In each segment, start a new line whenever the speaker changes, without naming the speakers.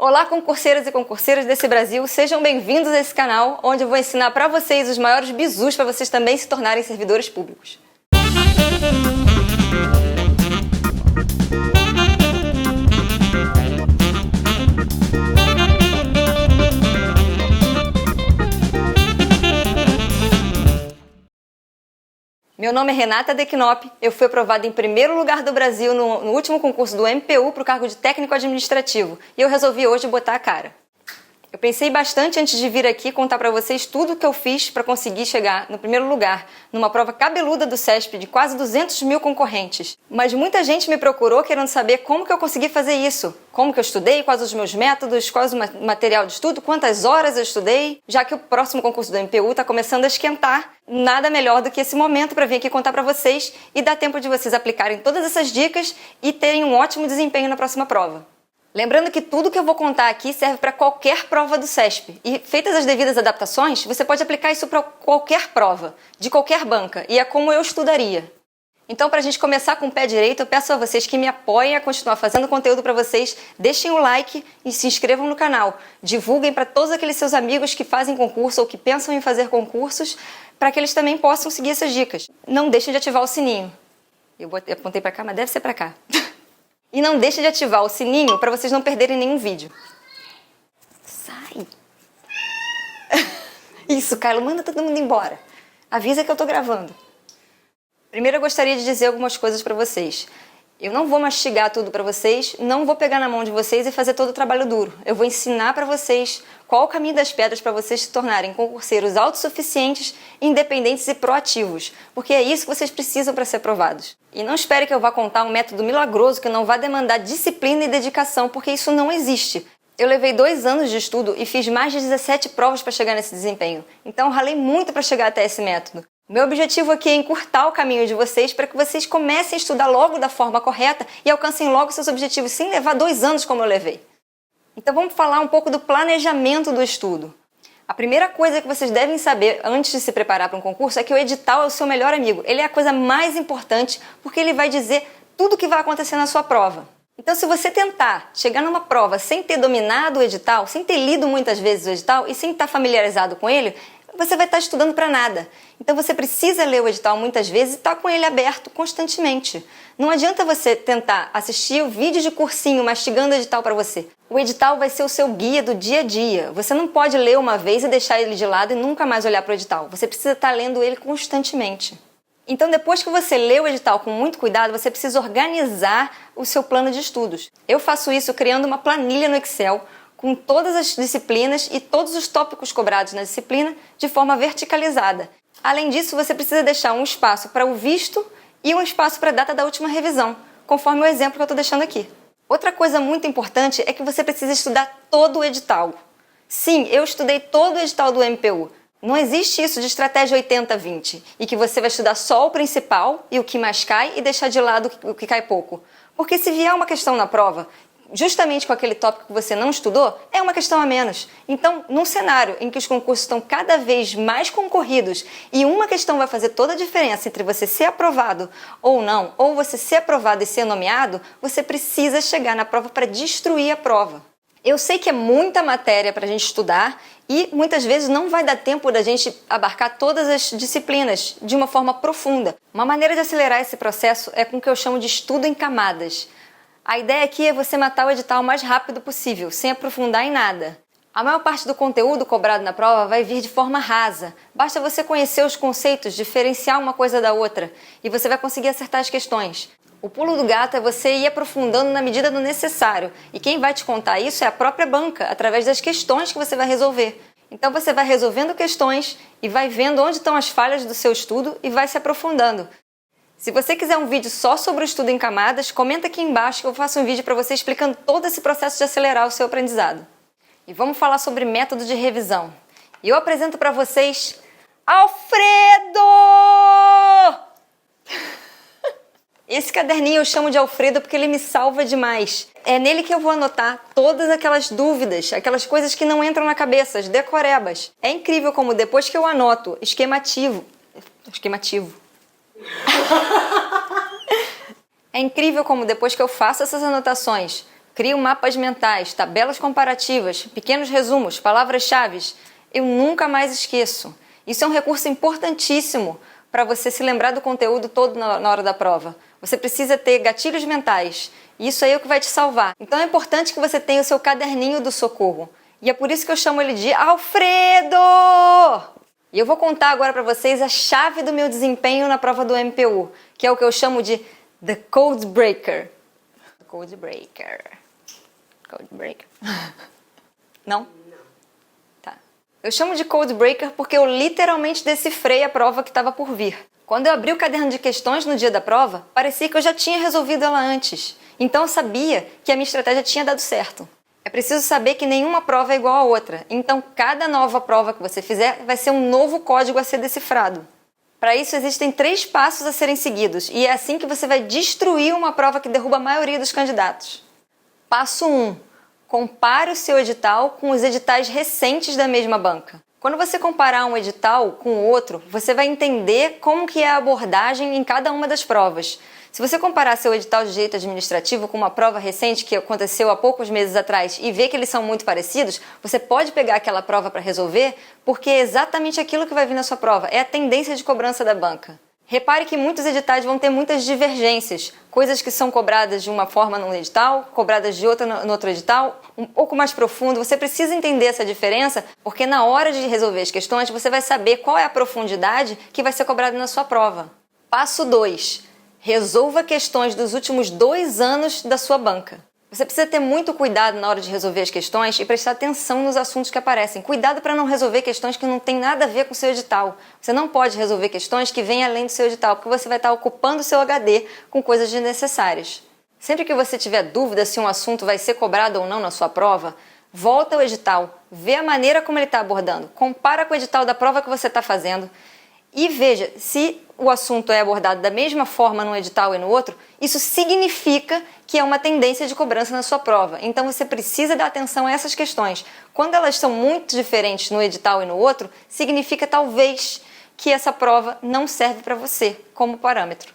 Olá, concurseiras e concurseiros desse Brasil, sejam bem-vindos a esse canal, onde eu vou ensinar para vocês os maiores bizus para vocês também se tornarem servidores públicos. Meu nome é Renata Decknop, eu fui aprovada em primeiro lugar do Brasil no último concurso do MPU para o cargo de técnico administrativo e eu resolvi hoje botar a cara. Eu pensei bastante antes de vir aqui contar para vocês tudo o que eu fiz para conseguir chegar no primeiro lugar, numa prova cabeluda do CESP de quase 200 mil concorrentes. Mas muita gente me procurou querendo saber como que eu consegui fazer isso, como que eu estudei, quais os meus métodos, quais o material de estudo, quantas horas eu estudei, já que o próximo concurso do MPU está começando a esquentar. Nada melhor do que esse momento para vir aqui contar para vocês e dar tempo de vocês aplicarem todas essas dicas e terem um ótimo desempenho na próxima prova. Lembrando que tudo que eu vou contar aqui serve para qualquer prova do CESP. E feitas as devidas adaptações, você pode aplicar isso para qualquer prova, de qualquer banca, e é como eu estudaria. Então, para a gente começar com o pé direito, eu peço a vocês que me apoiem a continuar fazendo conteúdo para vocês, deixem o like e se inscrevam no canal. Divulguem para todos aqueles seus amigos que fazem concurso ou que pensam em fazer concursos, para que eles também possam seguir essas dicas. Não deixem de ativar o sininho. Eu apontei para cá, mas deve ser para cá. E não deixe de ativar o sininho para vocês não perderem nenhum vídeo. Sai! Isso, Carlos, manda todo mundo embora. Avisa que eu tô gravando. Primeiro eu gostaria de dizer algumas coisas para vocês. Eu não vou mastigar tudo para vocês, não vou pegar na mão de vocês e fazer todo o trabalho duro. Eu vou ensinar para vocês qual o caminho das pedras para vocês se tornarem concurseiros autossuficientes, independentes e proativos, porque é isso que vocês precisam para ser aprovados. E não espere que eu vá contar um método milagroso que não vai demandar disciplina e dedicação, porque isso não existe. Eu levei 2 anos de estudo e fiz mais de 17 provas para chegar nesse desempenho, então eu ralei muito para chegar até esse método. Meu objetivo aqui é encurtar o caminho de vocês para que vocês comecem a estudar logo da forma correta e alcancem logo seus objetivos, sem levar 2 anos como eu levei. Então vamos falar um pouco do planejamento do estudo. A primeira coisa que vocês devem saber antes de se preparar para um concurso é que o edital é o seu melhor amigo. Ele é a coisa mais importante porque ele vai dizer tudo o que vai acontecer na sua prova. Então se você tentar chegar numa prova sem ter dominado o edital, sem ter lido muitas vezes o edital e sem estar familiarizado com ele, você vai estar estudando para nada. Então você precisa ler o edital muitas vezes e estar com ele aberto constantemente. Não adianta você tentar assistir o vídeo de cursinho mastigando o edital para você. O edital vai ser o seu guia do dia a dia. Você não pode ler uma vez e deixar ele de lado e nunca mais olhar para o edital. Você precisa estar lendo ele constantemente. Então depois que você lê o edital com muito cuidado, você precisa organizar o seu plano de estudos. Eu faço isso criando uma planilha no Excel com todas as disciplinas e todos os tópicos cobrados na disciplina de forma verticalizada. Além disso, você precisa deixar um espaço para o visto e um espaço para a data da última revisão, conforme o exemplo que eu estou deixando aqui. Outra coisa muito importante é que você precisa estudar todo o edital. Sim, eu estudei todo o edital do MPU. Não existe isso de estratégia 80-20, e que você vai estudar só o principal e o que mais cai e deixar de lado o que cai pouco. Porque se vier uma questão na prova justamente com aquele tópico que você não estudou, é uma questão a menos. Então, num cenário em que os concursos estão cada vez mais concorridos e uma questão vai fazer toda a diferença entre você ser aprovado ou não, ou você ser aprovado e ser nomeado, você precisa chegar na prova para destruir a prova. Eu sei que é muita matéria para a gente estudar e muitas vezes não vai dar tempo da gente abarcar todas as disciplinas de uma forma profunda. Uma maneira de acelerar esse processo é com o que eu chamo de estudo em camadas. A ideia aqui é você matar o edital o mais rápido possível, sem aprofundar em nada. A maior parte do conteúdo cobrado na prova vai vir de forma rasa. Basta você conhecer os conceitos, diferenciar uma coisa da outra, e você vai conseguir acertar as questões. O pulo do gato é você ir aprofundando na medida do necessário, e quem vai te contar isso é a própria banca, através das questões que você vai resolver. Então você vai resolvendo questões e vai vendo onde estão as falhas do seu estudo e vai se aprofundando. Se você quiser um vídeo só sobre o estudo em camadas, comenta aqui embaixo que eu faço um vídeo para você explicando todo esse processo de acelerar o seu aprendizado. E vamos falar sobre método de revisão. E eu apresento para vocês Alfredo! Esse caderninho eu chamo de Alfredo porque ele me salva demais. É nele que eu vou anotar todas aquelas dúvidas, aquelas coisas que não entram na cabeça, as decorebas. É incrível como depois que eu anoto esquemativo. É incrível como depois que eu faço essas anotações crio mapas mentais, tabelas comparativas, pequenos resumos, palavras-chave. Eu nunca mais esqueço. Isso é um recurso importantíssimo para você se lembrar do conteúdo todo na hora da prova. Você precisa ter gatilhos mentais. Isso aí é o que vai te salvar. Então é importante que você tenha o seu caderninho do socorro. E é por isso que eu chamo ele de Alfredo! E eu vou contar agora para vocês a chave do meu desempenho na prova do MPU, que é o que eu chamo de The Code Breaker. Code Breaker. Code Breaker. Não? Tá. Eu chamo de Code Breaker porque eu literalmente decifrei a prova que estava por vir. Quando eu abri o caderno de questões no dia da prova, parecia que eu já tinha resolvido ela antes. Então eu sabia que a minha estratégia tinha dado certo. É preciso saber que nenhuma prova é igual a outra. Então cada nova prova que você fizer vai ser um novo código a ser decifrado. Para isso existem 3 passos a serem seguidos. E é assim que você vai destruir uma prova que derruba a maioria dos candidatos. Passo 1. Compare o seu edital com os editais recentes da mesma banca. Quando você comparar um edital com o outro, você vai entender como que é a abordagem em cada uma das provas. Se você comparar seu edital de direito administrativo com uma prova recente que aconteceu há poucos meses atrás e ver que eles são muito parecidos, você pode pegar aquela prova para resolver, porque é exatamente aquilo que vai vir na sua prova, é a tendência de cobrança da banca. Repare que muitos editais vão ter muitas divergências, coisas que são cobradas de uma forma num edital, cobradas de outra no outro edital, um pouco mais profundo. Você precisa entender essa diferença, porque na hora de resolver as questões, você vai saber qual é a profundidade que vai ser cobrada na sua prova. Passo 2. Resolva questões dos últimos 2 anos da sua banca. Você precisa ter muito cuidado na hora de resolver as questões e prestar atenção nos assuntos que aparecem. Cuidado para não resolver questões que não têm nada a ver com o seu edital. Você não pode resolver questões que vêm além do seu edital, porque você vai estar ocupando o seu HD com coisas desnecessárias. Sempre que você tiver dúvida se um assunto vai ser cobrado ou não na sua prova, volta ao edital, vê a maneira como ele está abordando, compara com o edital da prova que você está fazendo e veja se o assunto é abordado da mesma forma num edital e no outro. Isso significa que é uma tendência de cobrança na sua prova. Então você precisa dar atenção a essas questões. Quando elas são muito diferentes no edital e no outro, significa talvez que essa prova não serve para você como parâmetro.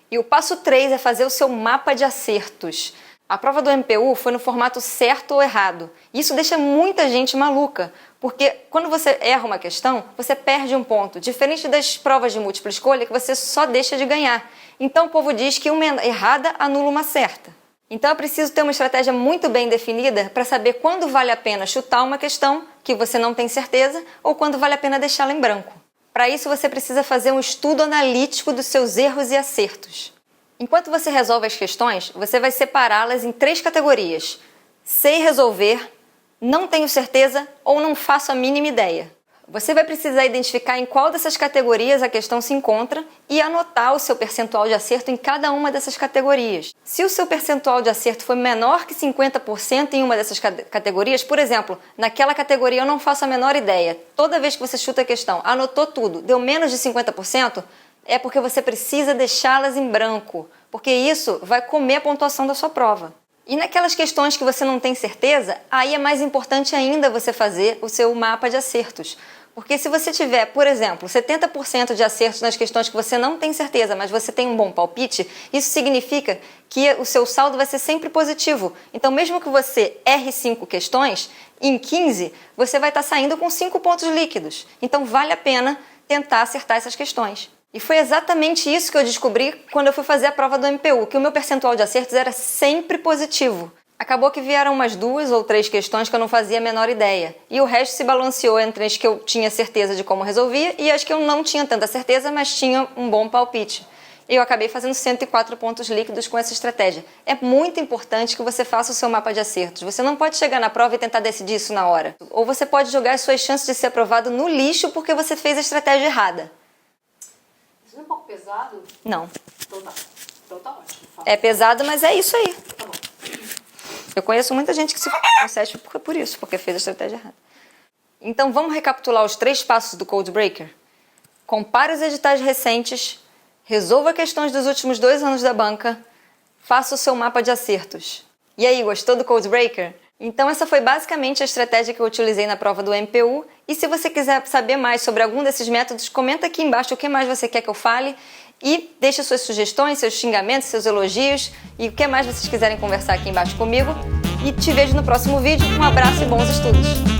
E o passo 3 é fazer o seu mapa de acertos. A prova do MPU foi no formato certo ou errado. Isso deixa muita gente maluca, porque quando você erra uma questão, você perde um ponto, diferente das provas de múltipla escolha que você só deixa de ganhar. Então o povo diz que uma errada anula uma certa. Então é preciso ter uma estratégia muito bem definida para saber quando vale a pena chutar uma questão que você não tem certeza ou quando vale a pena deixá-la em branco. Para isso você precisa fazer um estudo analítico dos seus erros e acertos. Enquanto você resolve as questões, você vai separá-las em 3 categorias: sei resolver, não tenho certeza ou não faço a mínima ideia. Você vai precisar identificar em qual dessas categorias a questão se encontra e anotar o seu percentual de acerto em cada uma dessas categorias. Se o seu percentual de acerto for menor que 50% em uma dessas categorias, por exemplo, naquela categoria eu não faço a menor ideia, toda vez que você chuta a questão, anotou tudo, deu menos de 50%, é porque você precisa deixá-las em branco, porque isso vai comer a pontuação da sua prova. E naquelas questões que você não tem certeza, aí é mais importante ainda você fazer o seu mapa de acertos. Porque se você tiver, por exemplo, 70% de acertos nas questões que você não tem certeza, mas você tem um bom palpite, isso significa que o seu saldo vai ser sempre positivo. Então, mesmo que você erre 5 questões, em 15 você vai estar saindo com 5 pontos líquidos. Então, vale a pena tentar acertar essas questões. E foi exatamente isso que eu descobri quando eu fui fazer a prova do MPU, que o meu percentual de acertos era sempre positivo. Acabou que vieram umas 2 ou 3 questões que eu não fazia a menor ideia. E o resto se balanceou entre as que eu tinha certeza de como resolvia e as que eu não tinha tanta certeza, mas tinha um bom palpite. E eu acabei fazendo 104 pontos líquidos com essa estratégia. É muito importante que você faça o seu mapa de acertos. Você não pode chegar na prova e tentar decidir isso na hora. Ou você pode jogar as suas chances de ser aprovado no lixo porque você fez a estratégia errada.
Isso não é um pouco pesado?
Não.
Então tá ótimo.
É pesado, mas é isso aí.
Tá bom.
Eu conheço muita gente que se processa por isso, porque fez a estratégia errada. Então vamos recapitular os 3 passos do Code Breaker? Compare os editais recentes, resolva questões dos últimos 2 anos da banca, faça o seu mapa de acertos. E aí, gostou do Code Breaker? Então essa foi basicamente a estratégia que eu utilizei na prova do MPU. E se você quiser saber mais sobre algum desses métodos, comenta aqui embaixo o que mais você quer que eu fale. E deixe suas sugestões, seus xingamentos, seus elogios e o que mais vocês quiserem conversar aqui embaixo comigo. E te vejo no próximo vídeo. Um abraço e bons estudos!